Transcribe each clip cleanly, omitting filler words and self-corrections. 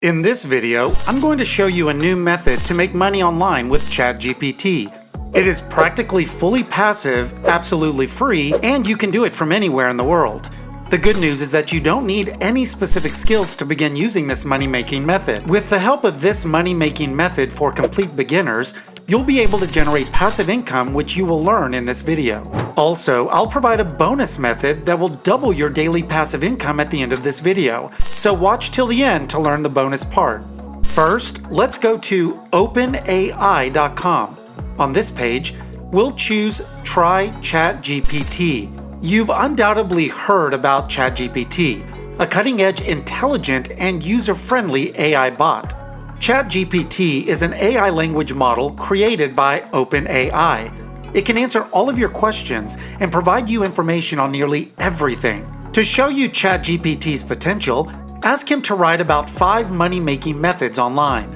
In this video, I'm going to show you a new method to make money online with Chat GPT. It is practically fully passive, absolutely free, and you can do it from anywhere in the world. The good news is that you don't need any specific skills to begin using this money-making method. With the help of this money-making method for complete beginners, you'll be able to generate passive income, which you will learn in this video. Also, I'll provide a bonus method that will double your daily passive income at the end of this video, so watch till the end to learn the bonus part. First, let's go to openai.com. On this page, we'll choose Try Chat GPT. You've undoubtedly heard about Chat GPT, a cutting-edge, intelligent, and user-friendly AI bot. Chat GPT is an AI language model created by OpenAI. It can answer all of your questions and provide you information on nearly everything. To show you Chat GPT's potential, ask him to write about 5 money-making methods online.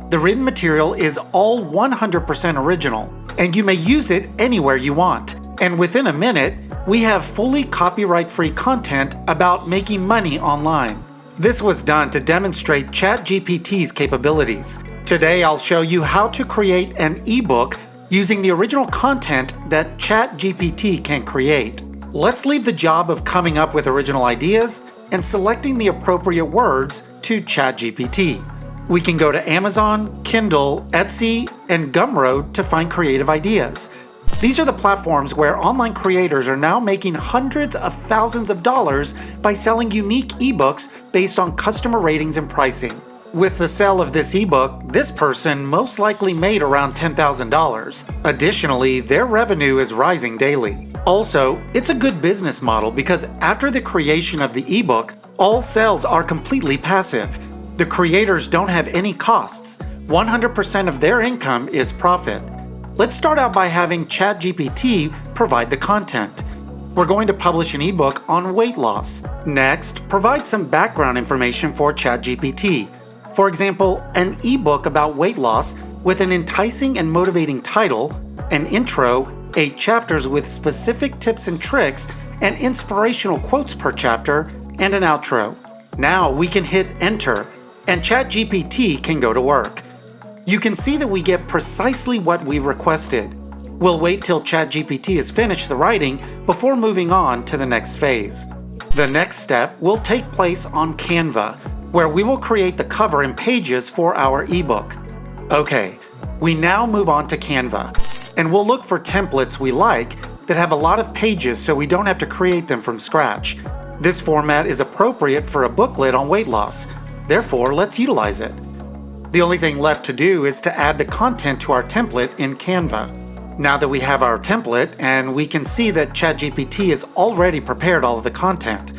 The written material is all 100% original, and you may use it anywhere you want. And within a minute, we have fully copyright-free content about making money online. This was done to demonstrate ChatGPT's capabilities. Today, I'll show you how to create an ebook using the original content that ChatGPT can create. Let's leave the job of coming up with original ideas and selecting the appropriate words to ChatGPT. We can go to Amazon, Kindle, Etsy, and Gumroad to find creative ideas. These are the platforms where online creators are now making hundreds of thousands of dollars by selling unique ebooks based on customer ratings and pricing. With the sale of this ebook, this person most likely made around $10,000. Additionally, their revenue is rising daily. Also, it's a good business model because after the creation of the ebook, all sales are completely passive. The creators don't have any costs. 100% of their income is profit. Let's start out by having ChatGPT provide the content. We're going to publish an ebook on weight loss. Next, provide some background information for ChatGPT. For example, an ebook about weight loss with an enticing and motivating title, an intro, 8 chapters with specific tips and tricks, and inspirational quotes per chapter, and an outro. Now we can hit enter, and ChatGPT can go to work. You can see that we get precisely what we requested. We'll wait till ChatGPT has finished the writing before moving on to the next phase. The next step will take place on Canva, where we will create the cover and pages for our ebook. Okay, we now move on to Canva, and we'll look for templates we like that have a lot of pages so we don't have to create them from scratch. This format is appropriate for a booklet on weight loss, therefore let's utilize it. The only thing left to do is to add the content to our template in Canva. Now that we have our template and we can see that ChatGPT has already prepared all of the content,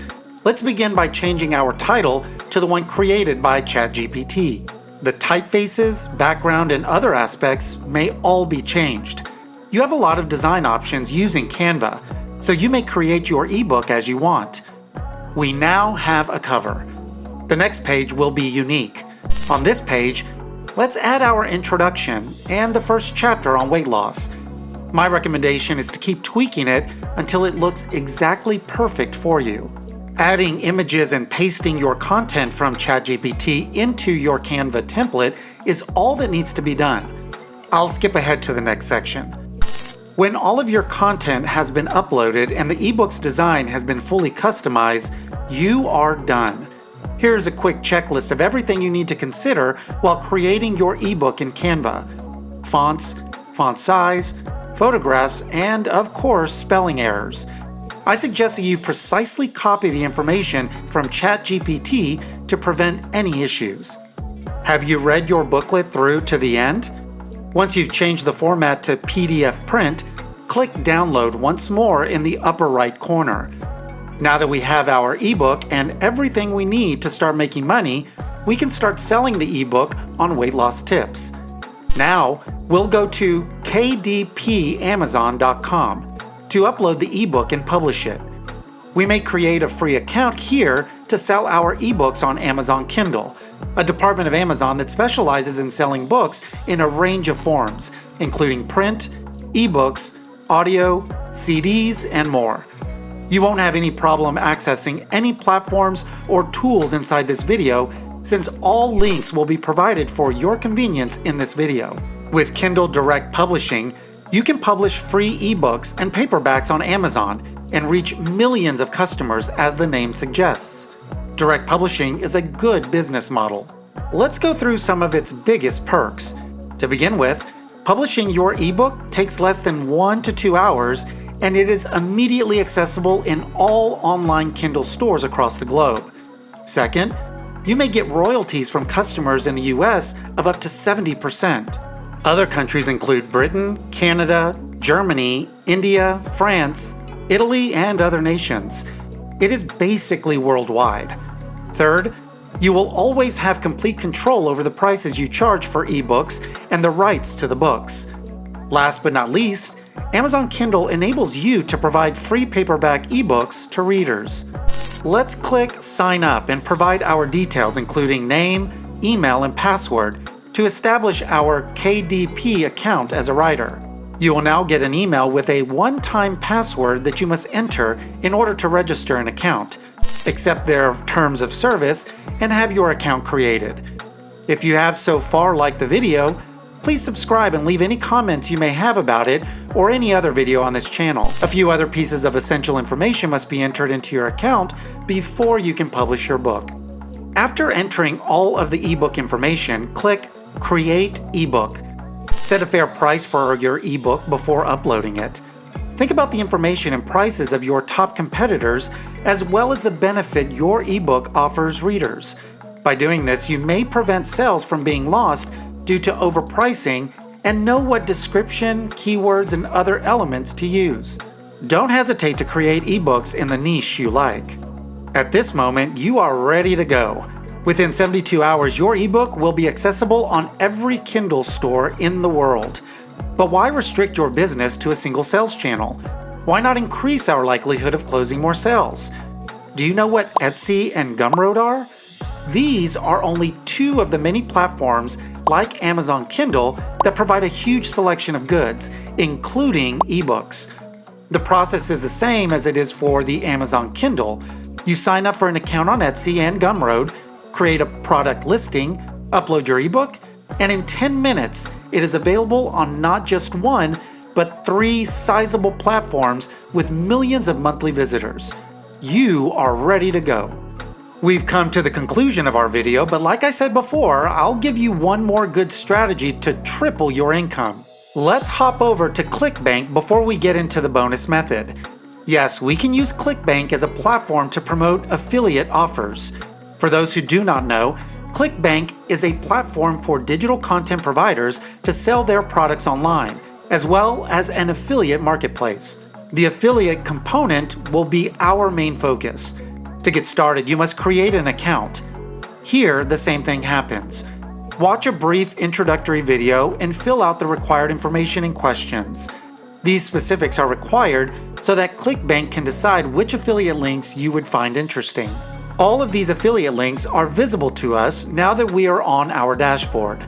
let's begin by changing our title to the one created by ChatGPT. The typefaces, background, and other aspects may all be changed. You have a lot of design options using Canva, so you may create your ebook as you want. We now have a cover. The next page will be unique. On this page, let's add our introduction and the first chapter on weight loss. My recommendation is to keep tweaking it until it looks exactly perfect for you. Adding images and pasting your content from ChatGPT into your Canva template is all that needs to be done. I'll skip ahead to the next section. When all of your content has been uploaded and the ebook's design has been fully customized, you are done. Here's a quick checklist of everything you need to consider while creating your ebook in Canva: fonts, font size, photographs, and of course, spelling errors. I suggest that you precisely copy the information from ChatGPT to prevent any issues. Have you read your booklet through to the end? Once you've changed the format to PDF print, click Download once more in the upper right corner. Now that we have our ebook and everything we need to start making money, we can start selling the ebook on weight loss tips. Now, we'll go to kdpamazon.com to upload the ebook and publish it. We may create a free account here to sell our ebooks on Amazon Kindle, a department of Amazon that specializes in selling books in a range of forms, including print, ebooks, audio, CDs, and more. You won't have any problem accessing any platforms or tools inside this video since all links will be provided for your convenience in this video. With Kindle Direct Publishing, you can publish free ebooks and paperbacks on Amazon and reach millions of customers as the name suggests. Direct publishing is a good business model. Let's go through some of its biggest perks. To begin with, publishing your ebook takes less than 1 to 2 hours, and it is immediately accessible in all online Kindle stores across the globe. Second, you may get royalties from customers in the US of up to 70%. Other countries include Britain, Canada, Germany, India, France, Italy, and other nations. It is basically worldwide. Third, you will always have complete control over the prices you charge for ebooks and the rights to the books. Last but not least, Amazon Kindle enables you to provide free paperback ebooks to readers. Let's click Sign Up and provide our details, including name, email, and password, to establish our KDP account as a writer. You will now get an email with a one-time password that you must enter in order to register an account, accept their terms of service, and have your account created. If you have so far liked the video, please subscribe and leave any comments you may have about it or any other video on this channel. A few other pieces of essential information must be entered into your account before you can publish your book. After entering all of the ebook information, click Create eBook. Set a fair price for your ebook before uploading it. Think about the information and prices of your top competitors, as well as the benefit your ebook offers readers. By doing this, you may prevent sales from being lost due to overpricing, and know what description, keywords, and other elements to use. Don't hesitate to create ebooks in the niche you like. At this moment, you are ready to go. Within 72 hours, your ebook will be accessible on every Kindle store in the world. But why restrict your business to a single sales channel? Why not increase our likelihood of closing more sales? Do you know what Etsy and Gumroad are? These are only two of the many platforms like Amazon Kindle that provide a huge selection of goods, including ebooks. The process is the same as it is for the Amazon Kindle. You sign up for an account on Etsy and Gumroad, create a product listing, upload your ebook, and in 10 minutes, it is available on not just one, but 3 sizable platforms with millions of monthly visitors. You are ready to go. We've come to the conclusion of our video, but like I said before, I'll give you one more good strategy to triple your income. Let's hop over to ClickBank before we get into the bonus method. Yes, we can use ClickBank as a platform to promote affiliate offers. For those who do not know, ClickBank is a platform for digital content providers to sell their products online, as well as an affiliate marketplace. The affiliate component will be our main focus. To get started, you must create an account. Here, the same thing happens. Watch a brief introductory video and fill out the required information and questions. These specifics are required so that ClickBank can decide which affiliate links you would find interesting. All of these affiliate links are visible to us now that we are on our dashboard.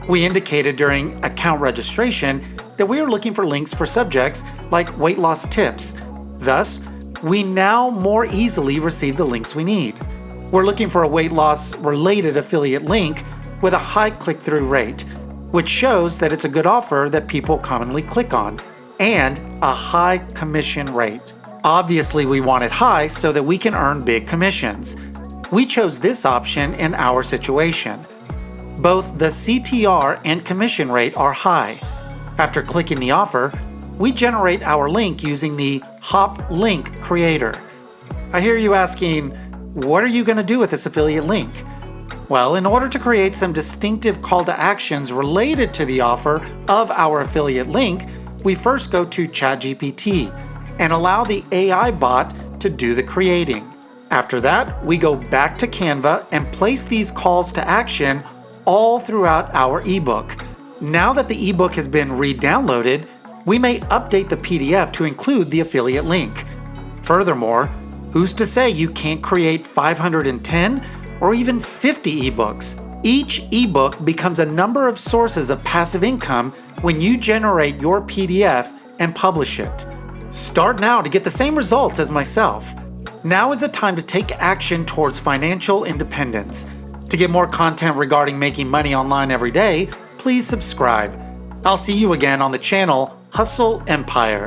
We indicated during account registration that we are looking for links for subjects like weight loss tips. Thus, we now more easily receive the links we need. We're looking for a weight loss related affiliate link with a high click-through rate, which shows that it's a good offer that people commonly click on, and a high commission rate. Obviously, we want it high so that we can earn big commissions. We chose this option in our situation. Both the CTR and commission rate are high. After clicking the offer, we generate our link using the Hop Link Creator. I hear you asking, what are you going to do with this affiliate link? Well, in order to create some distinctive call to actions related to the offer of our affiliate link, we first go to Chat GPT and allow the AI bot to do the creating. After that, we go back to Canva and place these calls to action all throughout our ebook. Now that the ebook has been re-downloaded, we may update the PDF to include the affiliate link. Furthermore, who's to say you can't create 510 or even 50 ebooks? Each ebook becomes a number of sources of passive income when you generate your PDF and publish it. Start now to get the same results as myself. Now is the time to take action towards financial independence. To get more content regarding making money online every day, please subscribe. I'll see you again on the channel Hustle Empire.